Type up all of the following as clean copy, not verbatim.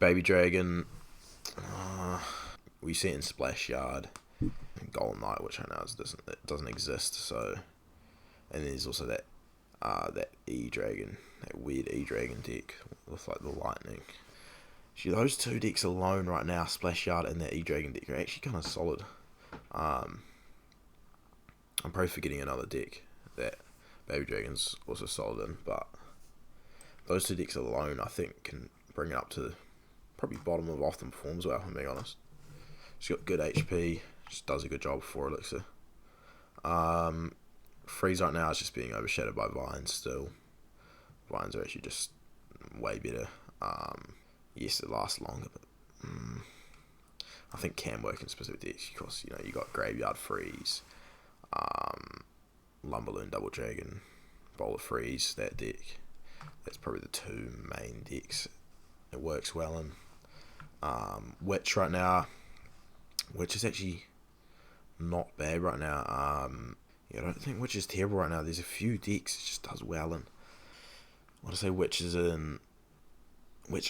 Baby Dragon, we see it in Splash Yard and Golden Knight, which I know doesn't exist. So, and there's also that E-Dragon, that weird E-Dragon deck with like the lightning. Actually, those two decks alone right now, Splash Yard and that E-Dragon deck, are actually kind of solid. I'm probably forgetting another deck that Baby Dragon's also solid in, but those two decks alone, I think, can bring it up to probably bottom of often performs well, if I'm being honest. She's got good HP, just does a good job for Elixir. Freeze right now is just being overshadowed by Vines still. Vines are actually just way better. Yes, it lasts longer, but I think can work in specific decks because, you got Graveyard Freeze, Lumberloon Double Dragon, Bowler Freeze, that deck. That's probably the two main decks it works well in. Witch right now, Witch is actually not bad right now. I don't think Witch is terrible right now. There's a few decks it just does well in. I want to say Witch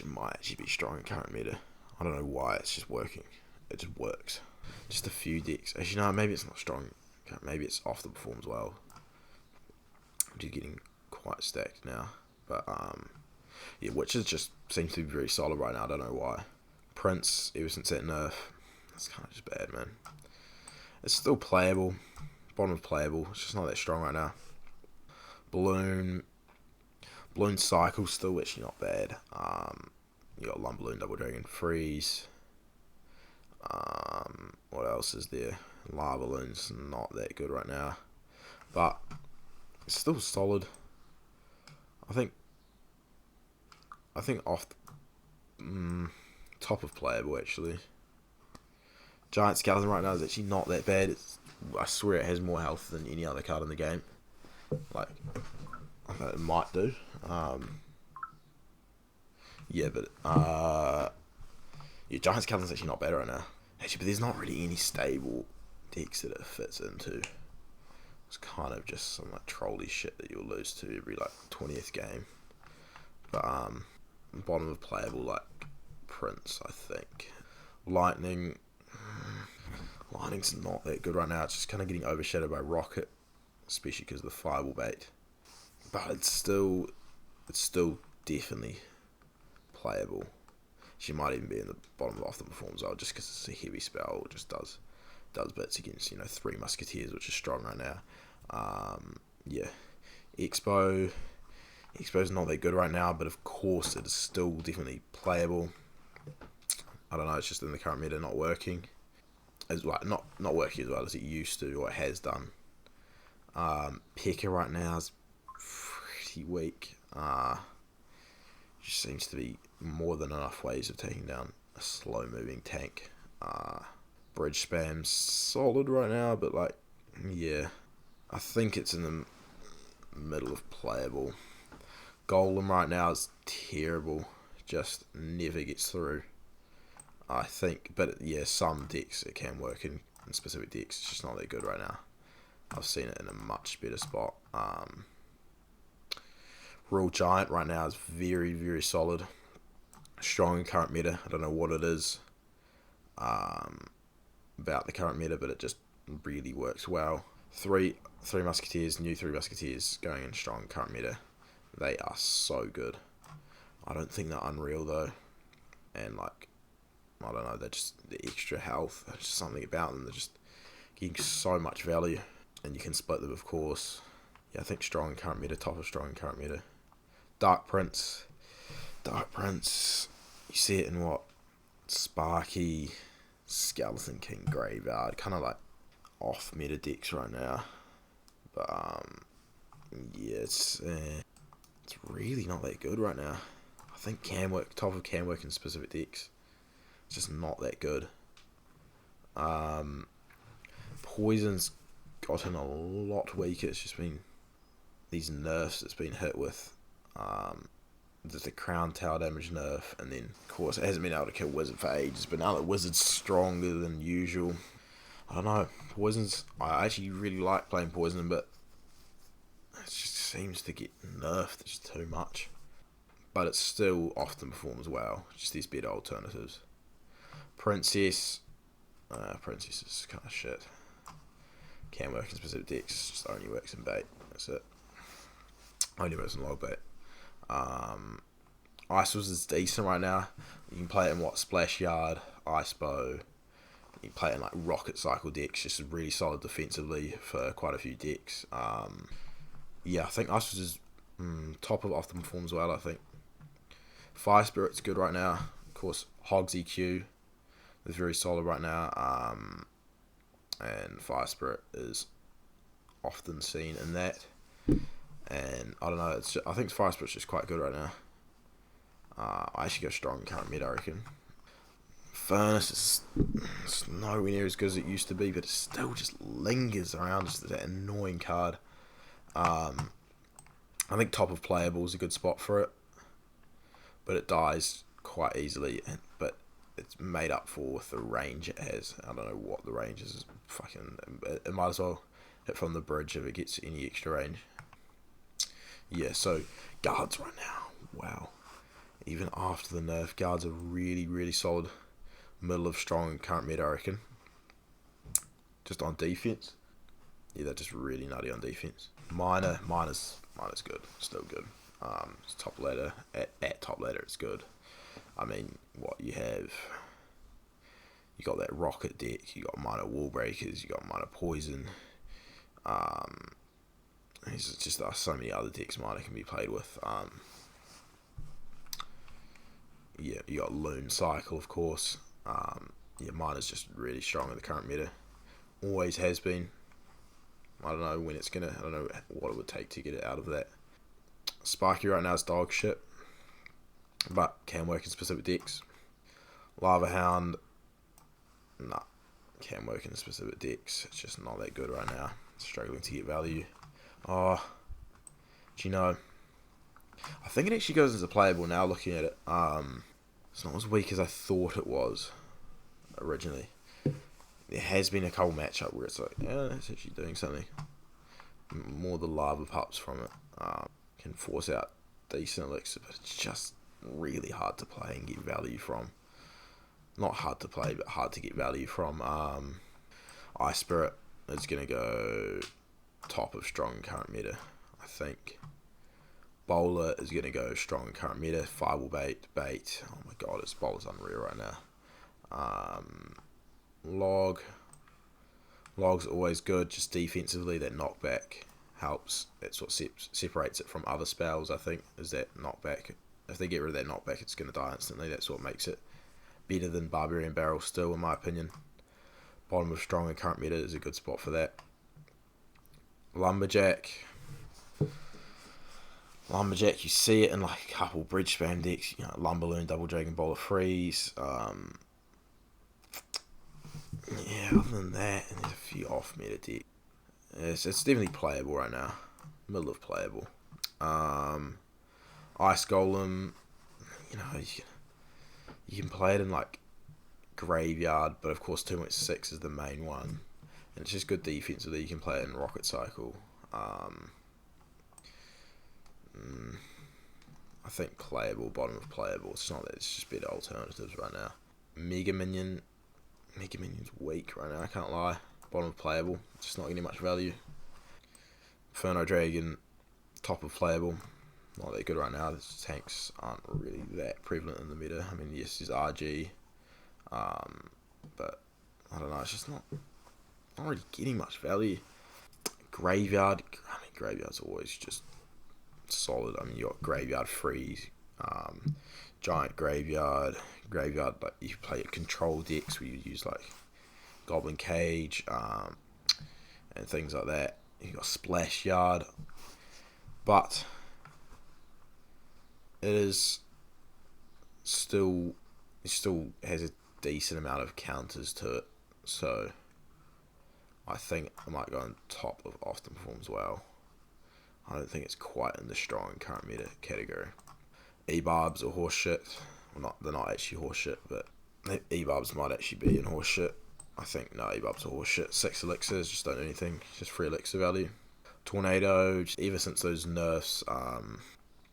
might actually be strong in current meta. I don't know why, it's just working. It just works. Just a few decks. Actually, no, maybe it's not strong. Maybe it's off the performs well. I'm just getting quite stacked now. But, Witches just seems to be very solid right now. I don't know why. Prince, ever since that nerf, it's kind of just bad, man. It's still playable. Bottom of playable. It's just not that strong right now. Balloon Cycle still actually not bad. You got Lumberloon Double Dragon Freeze. What else is there? Lava Balloon's not that good right now, but it's still solid. I think off top of playable actually. Giant Skeleton right now is actually not that bad. I swear it has more health than any other card in the game. Like, I thought it might do. Giant Skeleton's actually not bad right now. Actually, but there's not really any stable decks that it fits into. It's kind of just some like trolly shit that you'll lose to every like 20th game. But bottom of playable like Prince, I think. Lightning's not that good right now. It's just kind of getting overshadowed by Rocket, especially because of the Fireball bait. But it's still definitely playable. She might even be in the bottom of often performs well, just because it's a heavy spell. It just does bits against 3 Musketeers, which is strong right now. Expo's not that good right now, but of course it is still definitely playable. I don't know, it's just in the current meta not working. As like not working as well as it used to or it has done. P.E.K.K.A right now is pretty weak. Just seems to be more than enough ways of taking down a slow moving tank. Bridge spam's solid right now, but I think it's in the middle of playable. Golem right now is terrible, just never gets through. I think, but some decks it can work in specific decks. It's just not that good right now. I've seen it in a much better spot. Royal Giant right now is very, very solid. Strong in current meta. I don't know what it is about the current meta, but it just really works well. Three Musketeers, new 3 Musketeers going in strong current meta. They are so good. I don't think they're unreal though. And I don't know, they're just the extra health. There's just something about them. They're just getting so much value. And you can split them, of course. I think strong in current meta, top of strong in current meta. Dark Prince, you see it in Sparky, Skeleton King, Graveyard, kind of like off meta decks right now. But it's really not that good right now. I think top of can work in specific decks. It's just not that good. Poison's gotten a lot weaker. It's just been these nerfs it's been hit with. There's the Crown Tower damage nerf, and then of course it hasn't been able to kill Wizard for ages, but now that Wizard's stronger than usual, I don't know, I actually really like playing Poison, but it just seems to get nerfed just too much. but it still often performs well. Just these better alternatives. Princess. Princess is kind of shit. Can work in specific decks, just only works in bait. That's it. Only works in log bait. Ice Wizard is decent right now. You can play it in Splash Yard, Ice Bow. You can play it in like Rocket Cycle decks, just really solid defensively for quite a few decks. Yeah, I think Ice Wizard is top of often performs well, I think. Fire Spirit's good right now. Of course, Hogs EQ is very solid right now. And Fire Spirit is often seen in that. And I don't know, I think Fire Spirit's just quite good right now. I actually go strong in current mid, I reckon. Furnace is nowhere near as good as it used to be, but it still just lingers around, just that annoying card. I think top of playable is a good spot for it, but it dies quite easily, but it's made up for with the range it has. I don't know what the range is. It might as well hit from the bridge if it gets any extra range. Yeah, so guards right now, wow. Even after the nerf, guards are really, really solid. Middle of strong and current mid, I reckon. Just on defense. Yeah, they're just really nutty on defense. Miner's good. Still good. It's top ladder. At top ladder, it's good. I mean, you have... You got that rocket deck. You got minor wall breakers. You got minor poison. There's just so many other decks minor can be played with. Yeah, you got Loon Cycle, of course. Yeah, miner's just really strong in the current meta. Always has been. I don't know when it's gonna. I don't know what it would take to get it out of that. Sparky right now is dog shit, but can work in specific decks. Lava Hound, nah, can work in specific decks. It's just not that good right now. Struggling to get value. Oh, do you know? I think it actually goes into playable now. Looking at it, it's not as weak as I thought it was originally. There has been a couple matchup where it's like, yeah, it's actually doing something. More the lava pups from it can force out decent elixir, but it's just really hard to play and get value from. Not hard to play, but hard to get value from. Ice Spirit is going to go top of strong current meta, I think. Bowler is going to go strong current meta. Fireball bait. Oh my god, Bowler's unreal right now. Log's always good, just defensively. That knockback helps. That's what separates it from other spells, I think, is that knockback. If they get rid of that knockback, it's going to die instantly. That's what makes it better than Barbarian Barrel still, in my opinion. Bottom of strong and current meta is a good spot for that. Lumberjack, you see it in like a couple bridge spam decks, you know, Lumberloon, Double Dragon, Bowler Freeze. Yeah, other than that, and there's a few off meta decks. It's definitely playable right now. Middle of playable. Ice Golem, you know, you can play it in like Graveyard, but of course 2.6 is the main one. And it's just good defensively. You can play it in Rocket Cycle. I think playable, bottom of playable. It's not that, it's just better alternatives right now. Mega Minion's weak right now, I can't lie. Bottom of playable, just not getting much value. Inferno Dragon, top of playable. Not that good right now. The tanks aren't really that prevalent in the meta. I mean, yes, there's RG. But I don't know, it's just not really getting much value. Graveyard, Graveyard's always just solid. I mean, you got Graveyard Freeze, Giant Graveyard, like you play control decks where you use like Goblin Cage, and things like that. You got Splash Yard, but it still has a decent amount of counters to it, so I think I might go on top of often performs well. I don't think it's quite in the strong current meta category. E-Barbs are horseshit. Well, they're not actually horseshit, but E-Barbs might actually be in horseshit. I think, no, E-Barbs are horseshit. 6 elixirs, just don't do anything. Just 3 elixir value. Tornado, ever since those nerfs,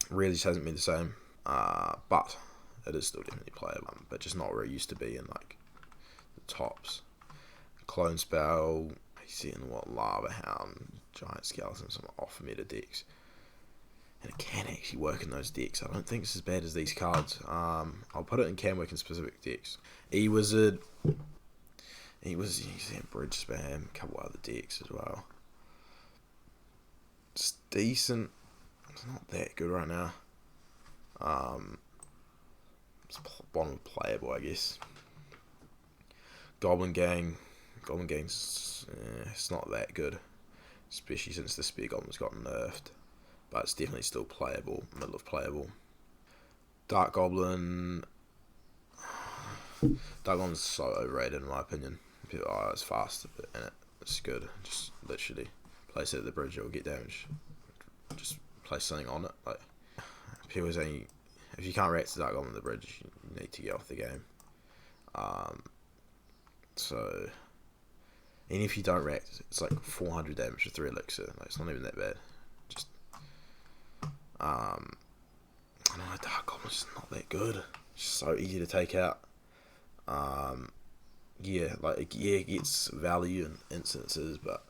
really just hasn't been the same. but it is still definitely playable, but just not where it used to be in like the tops. Clone Spell, you see in what Lava Hound, Giant Skeleton, some off meta decks. And it can actually work in those decks. I don't think it's as bad as these cards. I'll put it in can work in specific decks. E-Wizard, you see Bridge Spam, a couple other decks as well. It's decent. It's not that good right now. It's bottom playable, I guess. Goblin Gang's it's not that good, especially since the Spear Goblin's gotten nerfed. But it's definitely still playable, middle of playable. Dark Goblin's so overrated in my opinion. People, it's fast and it's good. Just literally place it at the bridge, it'll get damage. Just place something on it. Like people saying, if you can't react to Dark Goblin at the bridge, you need to get off the game. So, and if you don't react, it's like 400 damage for 3 elixir. Like, it's not even that bad. Just, I don't know, Dark Goblin's just not that good. It's just so easy to take out. It gets value in instances, but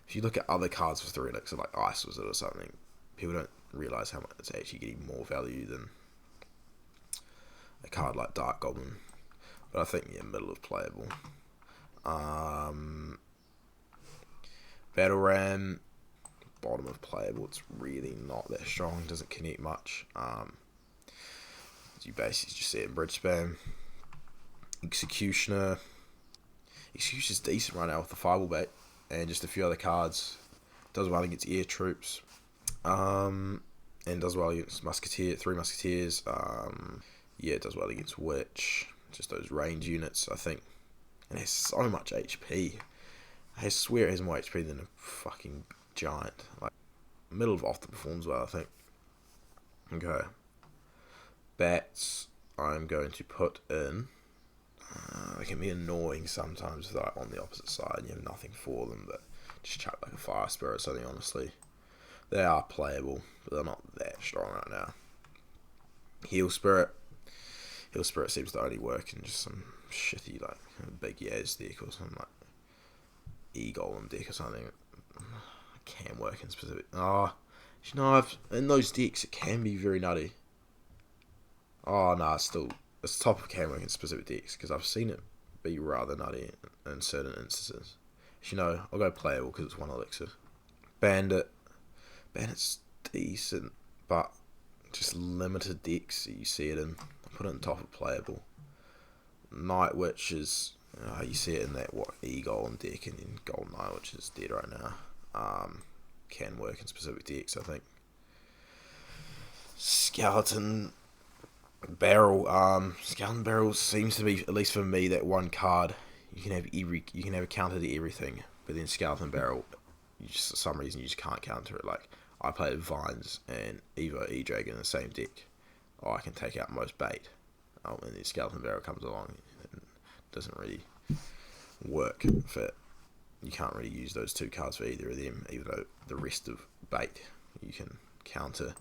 if you look at other cards for 3 elixir, like Ice Wizard or something, people don't realise how much it's actually getting more value than a card like Dark Goblin. But I think, middle of playable. Battle Ram, bottom of playable. It's really not that strong. Doesn't connect much. You basically just see it in Bridge Spam. Executioner's decent right now with the Fireball Bait and just a few other cards. Does well against air troops. And does well against Three Musketeers. It does well against Witch. Just those range units, I think. And it has so much HP. I swear it has more HP than a fucking giant. Like, middle of often performs well, I think. Okay. Bats, I'm going to put in. They can be annoying sometimes, like on the opposite side. You have nothing for them, but just chuck like a Fire Spirit or something, honestly. They are playable, but they're not that strong right now. Heal Spirit seems to only work in just some shitty, like, big Yaz deck or something, like E-Golem deck or something. It can work in specific. In those decks, it can be very nutty. It's top of can work in specific decks, because I've seen it be rather nutty in certain instances. I'll go playable because it's 1 elixir. Bandit's decent, but just limited decks that you see it in. Put it on top of playable. Night Witch is, you see it in that E-Golem deck, and then Golden Night Witch is dead right now. Can work in specific decks, I think. Skeleton Barrel seems to be, at least for me, that one card you can have a counter to everything, but then Skeleton Barrel, for some reason you just can't counter it. Like, I played Vines and Evo E-Dragon in the same deck. I can take out most bait. And then Skeleton Barrel comes along and doesn't really work for it. You can't really use those 2 cards for either of them, even though the rest of bait you can counter.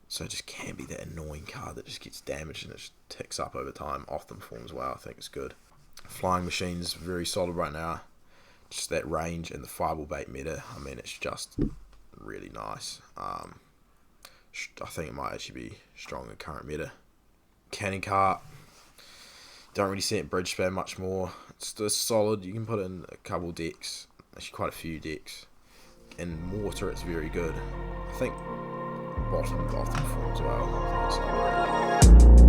So it just can be that annoying card that just gets damaged and it just ticks up over time. Often performs well, I think it's good. Flying Machine's very solid right now. Just that range and the Fireball Bait meta, it's just really nice. I think it might actually be strong in current meta. Cannon Cart, don't really see it in Bridge Spam much more. It's just solid. You can put it in a couple decks, actually quite a few decks. And Mortar, it's very good. I think bottom often performs well. I think it's underrated.